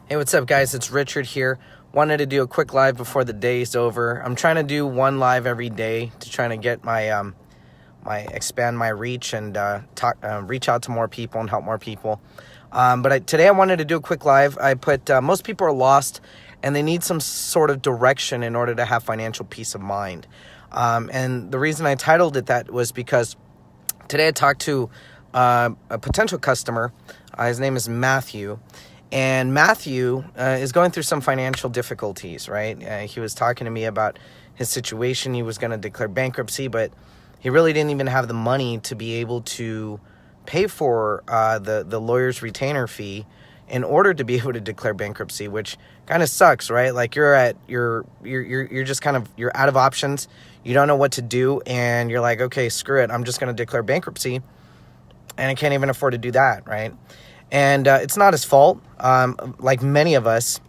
Hey, what's up, guys? It's Richard here. Wanted to do a quick live before the day's over. I'm trying to do one live every day to try to get my expand my reach and reach out to more people and help more people. Today I wanted to do a quick live. I put most people are lost and they need some sort of direction in order to have financial peace of mind. And the reason I titled it that was because today I talked to a potential customer. His name is Matthew. And Matthew is going through some financial difficulties, right? He was talking to me about his situation. He was going to declare bankruptcy, but he really didn't even have the money to be able to pay for the lawyer's retainer fee in order to be able to declare bankruptcy, which kind of sucks, right? Like you're just kind of, you're out of options. You don't know what to do, and you're like, okay, screw it. I'm just going to declare bankruptcy, and I can't even afford to do that, right? And it's not his fault. Like many of us,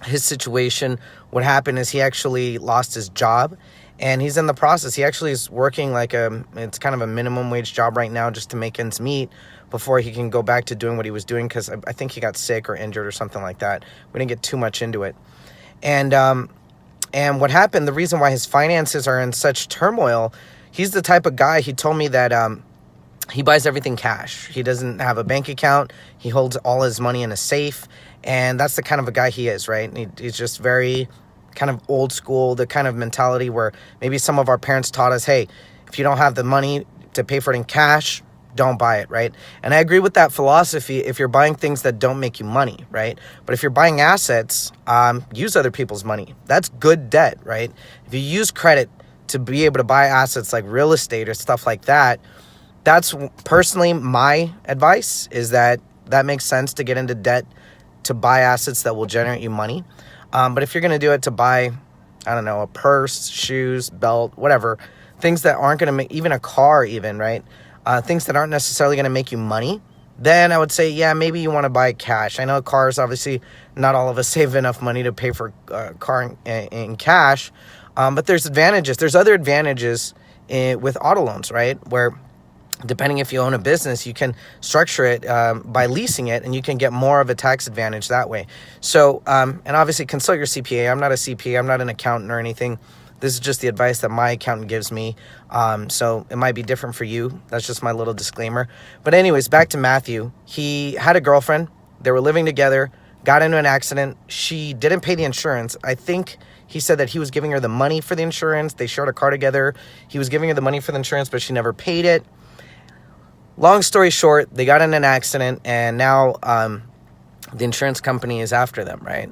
his situation, what happened is he actually lost his job, and he's in the process. He actually is working it's kind of a minimum wage job right now just to make ends meet before he can go back to doing what he was doing, because I think he got sick or injured or something like that. We didn't get too much into it. And what happened, the reason why his finances are in such turmoil, he's the type of guy, he told me that he buys everything cash. He doesn't have a bank account. He holds all his money in a safe. And that's the kind of a guy he is, right? He's just very kind of old school, the kind of mentality where maybe some of our parents taught us, hey, if you don't have the money to pay for it in cash, don't buy it, right? And I agree with that philosophy if you're buying things that don't make you money, right? But if you're buying assets, use other people's money. That's good debt, right? If you use credit to be able to buy assets like real estate or stuff like that, that's personally my advice, is that makes sense to get into debt to buy assets that will generate you money. But if you're going to do it to buy, I don't know, a purse, shoes, belt, whatever, things that aren't going to make, even a car even, right? Things that aren't necessarily going to make you money, then I would say, yeah, maybe you want to buy cash. I know cars, obviously, not all of us save enough money to pay for a car in cash. But there's advantages. There's other advantages with auto loans, right? Where depending if you own a business, you can structure it by leasing it, and you can get more of a tax advantage that way. So, and obviously consult your CPA. I'm not a CPA. I'm not an accountant or anything. This is just the advice that my accountant gives me. So it might be different for you. That's just my little disclaimer. But anyways, back to Matthew. He had a girlfriend. They were living together, got into an accident. She didn't pay the insurance. I think he said that he was giving her the money for the insurance. They shared a car together. He was giving her the money for the insurance, but she never paid it. Long story short, they got in an accident, and now the insurance company is after them, right?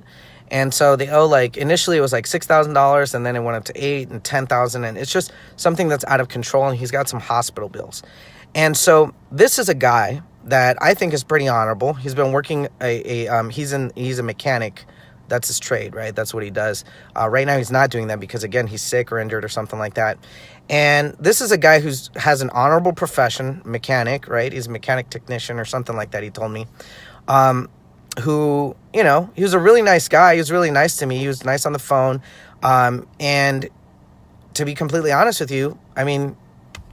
And so they owe, like, initially it was like $6,000, and then it went up to $8,000 and $10,000, and it's just something that's out of control, and he's got some hospital bills. And so this is a guy that I think is pretty honorable. He's been working he's a mechanic. That's his trade, right? That's what he does. Right now he's not doing that because, again, he's sick or injured or something like that. And this is a guy who has an honorable profession, mechanic, right? He's a mechanic technician or something like that, he told me. Who, you know, he was a really nice guy. He was really nice to me. He was nice on the phone. And to be completely honest with you, I mean,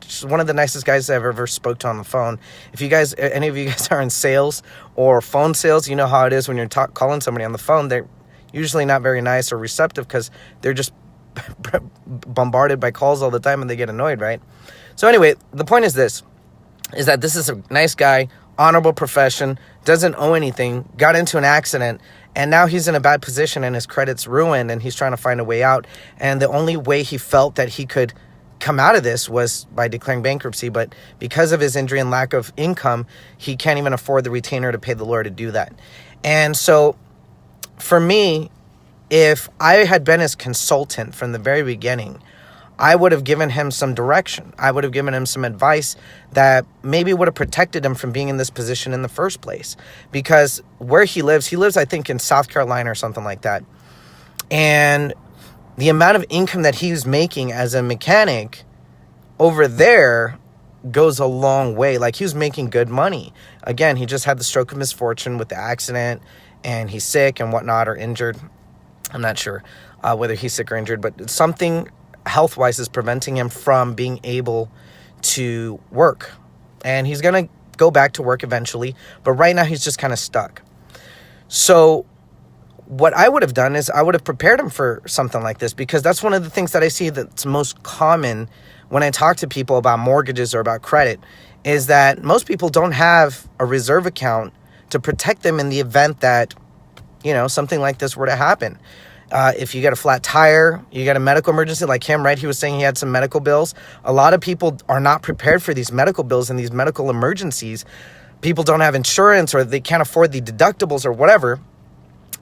just one of the nicest guys I've ever spoke to on the phone. If you guys, any of you guys are in sales or phone sales, you know how it is when you're calling somebody on the phone. They're usually not very nice or receptive because they're just bombarded by calls all the time and they get annoyed, right? So anyway, the point is this, is that this is a nice guy, honorable profession, doesn't owe anything, got into an accident, and now he's in a bad position and his credit's ruined and he's trying to find a way out. And the only way he felt that he could come out of this was by declaring bankruptcy, but because of his injury and lack of income, he can't even afford the retainer to pay the lawyer to do that. And so for me, if I had been his consultant from the very beginning, I would have given him some direction. I would have given him some advice that maybe would have protected him from being in this position in the first place. Because where he lives, I think, in South Carolina or something like that. And the amount of income that he's making as a mechanic over there goes a long way. Like, he was making good money. Again, he just had the stroke of misfortune with the accident, and he's sick and whatnot, or injured. I'm not sure whether he's sick or injured, but something health-wise is preventing him from being able to work. And he's going to go back to work eventually, but right now he's just kind of stuck. So what I would have done is I would have prepared him for something like this, because that's one of the things that I see that's most common when I talk to people about mortgages or about credit, is that most people don't have a reserve account to protect them in the event that, something like this were to happen. If you get a flat tire, you get a medical emergency like him, right? He was saying he had some medical bills. A lot of people are not prepared for these medical bills and these medical emergencies. People don't have insurance, or they can't afford the deductibles or whatever.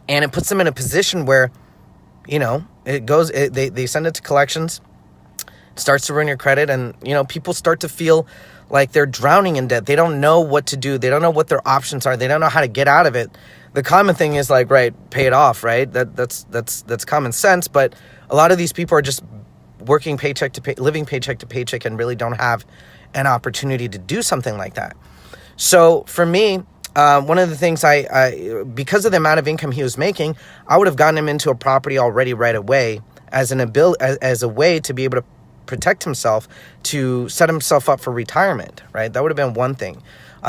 And it puts them in a position where, they send it to collections, starts to ruin your credit, and, people start to feel like they're drowning in debt. They don't know what to do. They don't know what their options are. They don't know how to get out of it. The common thing is like, right, pay it off, right? That's common sense. But a lot of these people are just working living paycheck to paycheck, and really don't have an opportunity to do something like that. So for me, one of the things because of the amount of income he was making, I would have gotten him into a property already right away as a way to be able to protect himself, to set himself up for retirement, right? That would have been one thing.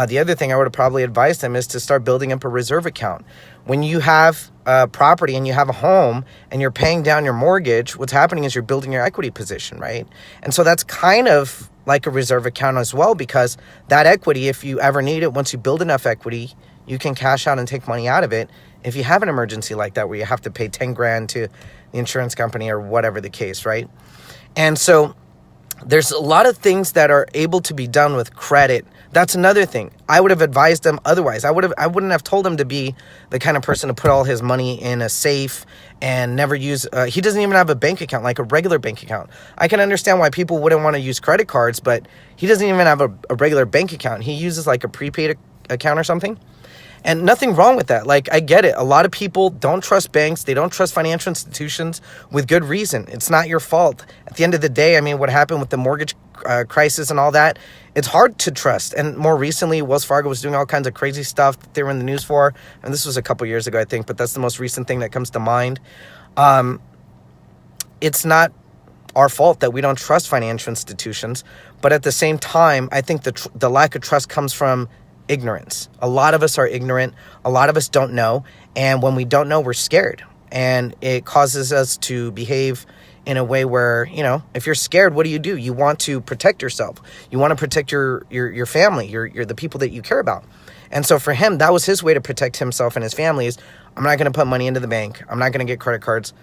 The other thing I would have probably advised him is to start building up a reserve account. When you have a property and you have a home and you're paying down your mortgage, what's happening is you're building your equity position, right? And so that's kind of like a reserve account as well, because that equity, if you ever need it, once you build enough equity, you can cash out and take money out of it if you have an emergency like that, where you have to pay 10 grand to the insurance company or whatever the case, right? And so there's a lot of things that are able to be done with credit. That's another thing. I would have advised them otherwise. I wouldn't have told him to be the kind of person to put all his money in a safe and never use. He doesn't even have a bank account, like a regular bank account. I can understand why people wouldn't want to use credit cards, but he doesn't even have a regular bank account. He uses like a prepaid account or something. And nothing wrong with that. Like, I get it. A lot of people don't trust banks. They don't trust financial institutions with good reason. It's not your fault. At the end of the day, I mean, what happened with the mortgage crisis and all that, it's hard to trust. And more recently, Wells Fargo was doing all kinds of crazy stuff that they were in the news for. And this was a couple years ago, I think, but that's the most recent thing that comes to mind. It's not our fault that we don't trust financial institutions. But at the same time, I think the lack of trust comes from ignorance. A lot of us are ignorant. A lot of us don't know. And when we don't know, we're scared. And it causes us to behave in a way where, if you're scared, what do? You want to protect yourself. You want to protect your family, your the people that you care about. And so for him, that was his way to protect himself and his family is, I'm not going to put money into the bank. I'm not going to get credit cards.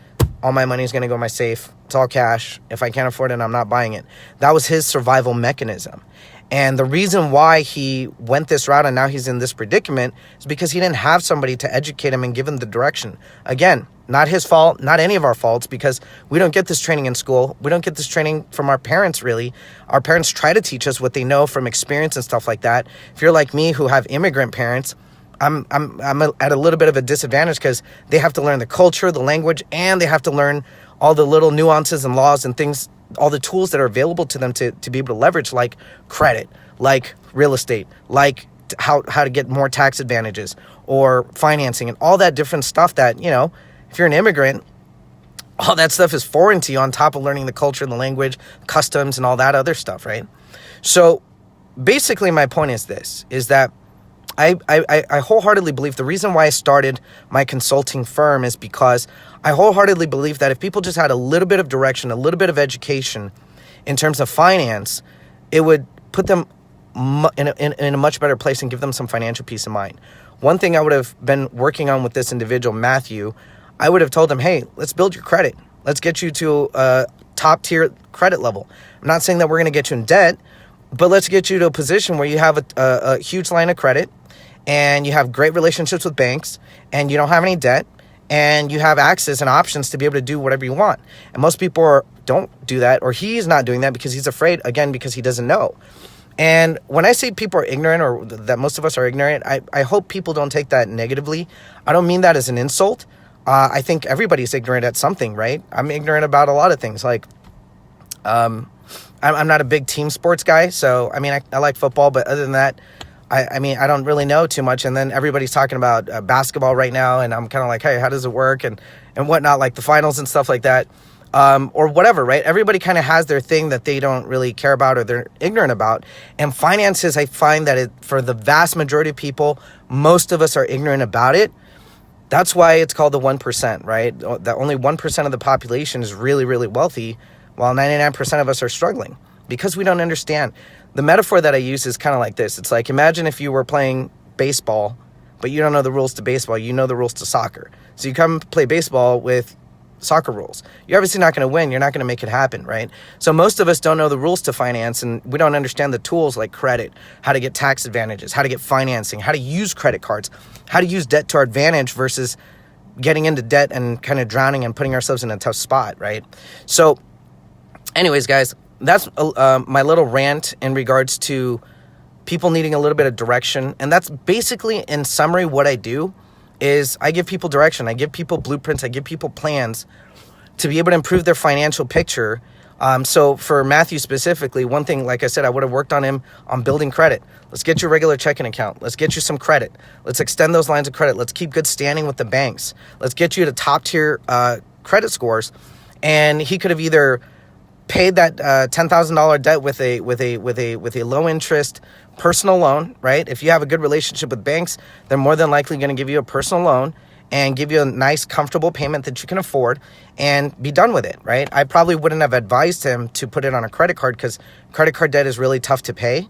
All my money is going to go in my safe. It's all cash. If I can't afford it, I'm not buying it. That was his survival mechanism. And the reason why he went this route and now he's in this predicament is because he didn't have somebody to educate him and give him the direction. Again, not his fault, not any of our faults, because we don't get this training in school. We don't get this training from our parents, really. Our parents try to teach us what they know from experience and stuff like that. If you're like me, who have immigrant parents, I'm at a little bit of a disadvantage because they have to learn the culture, the language, and they have to learn all the little nuances and laws and things, all the tools that are available to them to be able to leverage, like credit, like real estate, like how to get more tax advantages or financing and all that different stuff that, if you're an immigrant, all that stuff is foreign to you on top of learning the culture, the language, customs, and all that other stuff, right? So basically my point is this, is that I wholeheartedly believe the reason why I started my consulting firm is because I wholeheartedly believe that if people just had a little bit of direction, a little bit of education in terms of finance, it would put them in a much better place and give them some financial peace of mind. One thing I would have been working on with this individual, Matthew, I would have told him, hey, let's build your credit. Let's get you to a top tier credit level. I'm not saying that we're going to get you in debt, but let's get you to a position where you have a huge line of credit and you have great relationships with banks and you don't have any debt and you have access and options to be able to do whatever you want. And most people don't do that, or he's not doing that because he's afraid, again, because he doesn't know. And when I say people are ignorant, or that most of us are ignorant, I hope people don't take that negatively. I don't mean that as an insult. I think everybody's ignorant at something, right? I'm ignorant about a lot of things. Like, I'm not a big team sports guy. So, I mean, I like football, but other than that, I mean, I don't really know too much. And then everybody's talking about basketball right now. And I'm kind of like, hey, how does it work? And whatnot, like the finals and stuff like that. Or whatever, right? Everybody kind of has their thing that they don't really care about or they're ignorant about. And finances, I find that for the vast majority of people, most of us are ignorant about it. That's why it's called the 1%, right? That only 1% of the population is really, really wealthy, while 99% of us are struggling because we don't understand. The metaphor that I use is kind of like this. It's like, imagine if you were playing baseball, but you don't know the rules to baseball. You know the rules to soccer. So you come play baseball with soccer rules. You're obviously not going to win. You're not going to make it happen, right? So most of us don't know the rules to finance, and we don't understand the tools like credit, how to get tax advantages, how to get financing, how to use credit cards, how to use debt to our advantage versus getting into debt and kind of drowning and putting ourselves in a tough spot, right? So anyways, guys, that's my little rant in regards to people needing a little bit of direction. And that's basically, in summary, what I do is I give people direction. I give people blueprints. I give people plans to be able to improve their financial picture. So for Matthew specifically, one thing, like I said, I would have worked on him on building credit. Let's get you a regular checking account. Let's get you some credit. Let's extend those lines of credit. Let's keep good standing with the banks. Let's get you to top tier credit scores. And he could have either paid that $10,000 debt with a low interest personal loan, right? If you have a good relationship with banks, they're more than likely going to give you a personal loan and give you a nice, comfortable payment that you can afford and be done with it, right? I probably wouldn't have advised him to put it on a credit card because credit card debt is really tough to pay.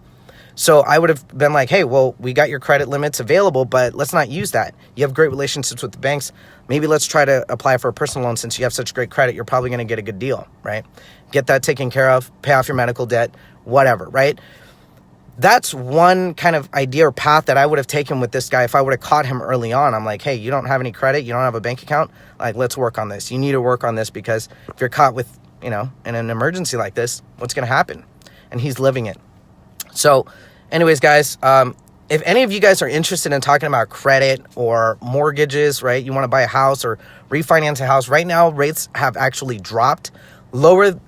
So I would have been like, hey, well, we got your credit limits available, but let's not use that. You have great relationships with the banks. Maybe let's try to apply for a personal loan. Since you have such great credit, you're probably going to get a good deal, right? Get that taken care of, pay off your medical debt, whatever, right? That's one kind of idea or path that I would have taken with this guy if I would have caught him early on. I'm like, hey, you don't have any credit, you don't have a bank account, like, let's work on this. You need to work on this because if you're caught with, in an emergency like this, what's going to happen? And he's living it. So anyways, guys, if any of you guys are interested in talking about credit or mortgages, right? You want to buy a house or refinance a house. Right now, rates have actually dropped lower.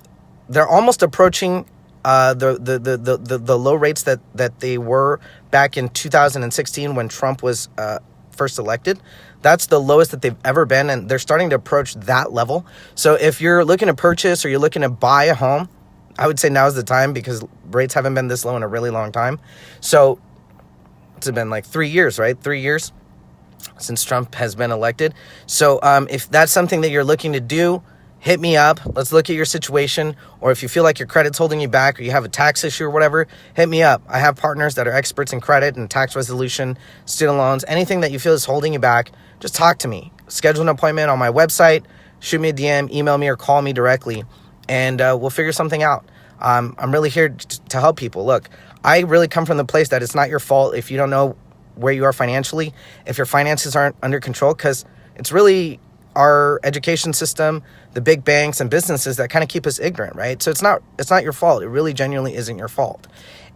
They're almost approaching the low rates that they were back in 2016 when Trump was first elected. That's the lowest that they've ever been, and they're starting to approach that level. So if you're looking to purchase or you're looking to buy a home, I would say now's the time because rates haven't been this low in a really long time. So it's been like 3 years, right? 3 years since Trump has been elected. So if that's something that you're looking to do, hit me up. Let's look at your situation. Or if you feel like your credit's holding you back or you have a tax issue or whatever, hit me up. I have partners that are experts in credit and tax resolution, student loans, anything that you feel is holding you back, just talk to me. Schedule an appointment on my website, shoot me a DM, email me, or call me directly, and we'll figure something out. I'm really here to help people. Look, I really come from the place that it's not your fault if you don't know where you are financially, if your finances aren't under control, because it's really our education system, the big banks and businesses that kind of keep us ignorant, right? So it's not your fault. It really genuinely isn't your fault.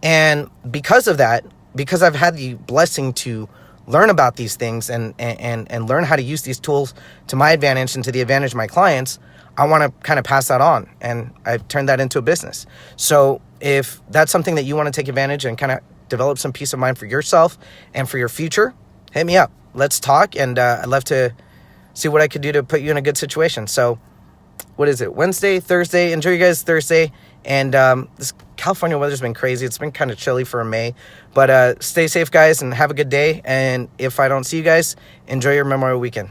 And because of that, because I've had the blessing to learn about these things and learn how to use these tools to my advantage and to the advantage of my clients, I want to kind of pass that on, and I've turned that into a business. So if that's something that you want to take advantage and kind of develop some peace of mind for yourself and for your future, hit me up. Let's talk, and I'd love to see what I could do to put you in a good situation. So what is it? Wednesday, Thursday. Enjoy you guys Thursday. And this California weather's been crazy. It's been kind of chilly for a May. But stay safe, guys, and have a good day. And if I don't see you guys, enjoy your Memorial Weekend.